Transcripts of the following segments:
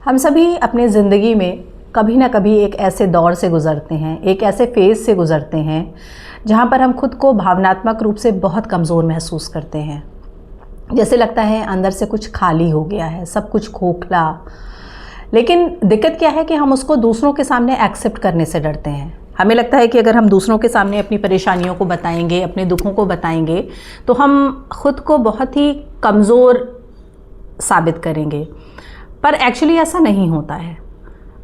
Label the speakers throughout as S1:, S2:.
S1: हम सभी अपने ज़िंदगी में कभी ना कभी एक ऐसे दौर से गुज़रते हैं, एक ऐसे फेज़ से गुज़रते हैं जहाँ पर हम खुद को भावनात्मक रूप से बहुत कमज़ोर महसूस करते हैं। जैसे लगता है अंदर से कुछ खाली हो गया है, सब कुछ खोखला। लेकिन दिक्कत क्या है कि हम उसको दूसरों के सामने एक्सेप्ट करने से डरते हैं। हमें लगता है कि अगर हम दूसरों के सामने अपनी परेशानियों को बताएंगे, अपने दुखों को बताएंगे, तो हम खुद को बहुत ही कमज़ोर साबित करेंगे। पर एक्चुअली ऐसा नहीं होता है।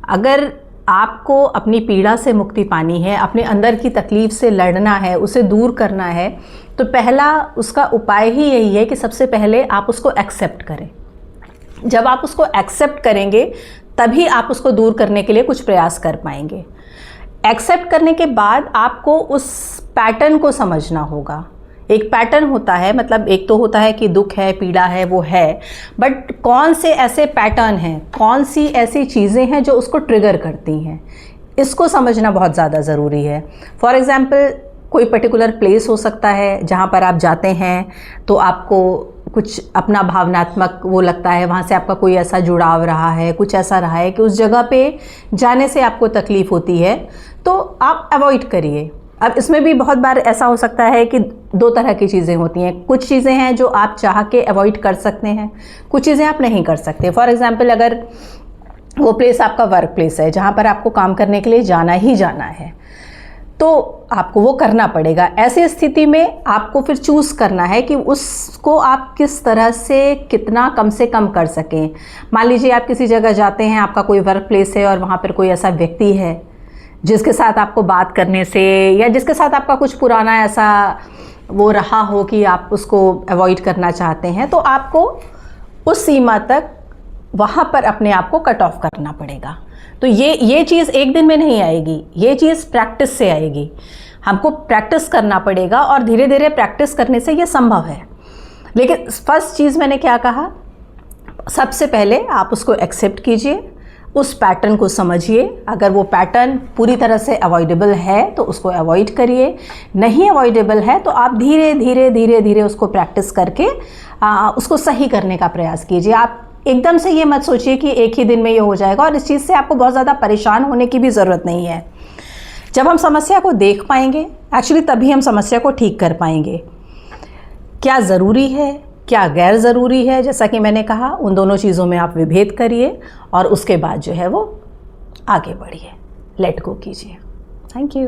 S1: अगर आपको अपनी पीड़ा से मुक्ति पानी है, अपने अंदर की तकलीफ़ से लड़ना है, उसे दूर करना है, तो पहला उसका उपाय ही यही है कि सबसे पहले आप उसको एक्सेप्ट करें। जब आप उसको एक्सेप्ट करेंगे तभी आप उसको दूर करने के लिए कुछ प्रयास कर पाएंगे। एक्सेप्ट करने के बाद आपको उस पैटर्न को समझना होगा। एक पैटर्न होता है, मतलब एक तो होता है कि दुख है, पीड़ा है, वो है, बट कौन से ऐसे पैटर्न हैं, कौन सी ऐसी चीज़ें हैं जो उसको ट्रिगर करती हैं, इसको समझना बहुत ज़्यादा ज़रूरी है। फॉर एग्ज़ाम्पल कोई पर्टिकुलर प्लेस हो सकता है जहाँ पर आप जाते हैं तो आपको कुछ अपना भावनात्मक वो लगता है, वहाँ से आपका कोई ऐसा जुड़ाव रहा है, कुछ ऐसा रहा है कि उस जगह पे जाने से आपको तकलीफ़ होती है, तो आप अवॉइड करिए। अब इसमें भी बहुत बार ऐसा हो सकता है कि दो तरह की चीज़ें होती हैं। कुछ चीज़ें हैं जो आप चाह के अवॉइड कर सकते हैं, कुछ चीज़ें आप नहीं कर सकते। फॉर एग्ज़ाम्पल अगर वो प्लेस आपका वर्क प्लेस है जहाँ पर आपको काम करने के लिए जाना ही जाना है, तो आपको वो करना पड़ेगा। ऐसी स्थिति में आपको फिर चूज़ करना है कि उसको आप किस तरह से कितना कम से कम कर सकें। मान लीजिए आप किसी जगह जाते हैं, आपका कोई वर्क प्लेस है और वहाँ पर कोई ऐसा व्यक्ति है जिसके साथ आपको बात करने से या जिसके साथ आपका कुछ पुराना ऐसा वो रहा हो कि आप उसको अवॉइड करना चाहते हैं, तो आपको उस सीमा तक वहाँ पर अपने आप को कट ऑफ करना पड़ेगा। तो ये चीज़ एक दिन में नहीं आएगी, ये चीज़ प्रैक्टिस से आएगी। हमको प्रैक्टिस करना पड़ेगा और धीरे धीरे प्रैक्टिस करने से ये संभव है। लेकिन फर्स्ट चीज़ मैंने क्या कहा, सबसे पहले आप उसको एक्सेप्ट कीजिए, उस पैटर्न को समझिए। अगर वो पैटर्न पूरी तरह से अवॉइडेबल है तो उसको अवॉइड करिए, नहीं अवॉइडेबल है तो आप धीरे धीरे धीरे धीरे उसको प्रैक्टिस करके उसको सही करने का प्रयास कीजिए। आप एकदम से ये मत सोचिए कि एक ही दिन में ये हो जाएगा, और इस चीज़ से आपको बहुत ज़्यादा परेशान होने की भी ज़रूरत नहीं है। जब हम समस्या को देख पाएंगे, एक्चुअली तभी हम समस्या को ठीक कर पाएंगे। क्या ज़रूरी है, क्या गैर ज़रूरी है, जैसा कि मैंने कहा, उन दोनों चीज़ों में आप विभेद करिए और उसके बाद जो है वो आगे बढ़िए, लेट गो कीजिए। Thank you.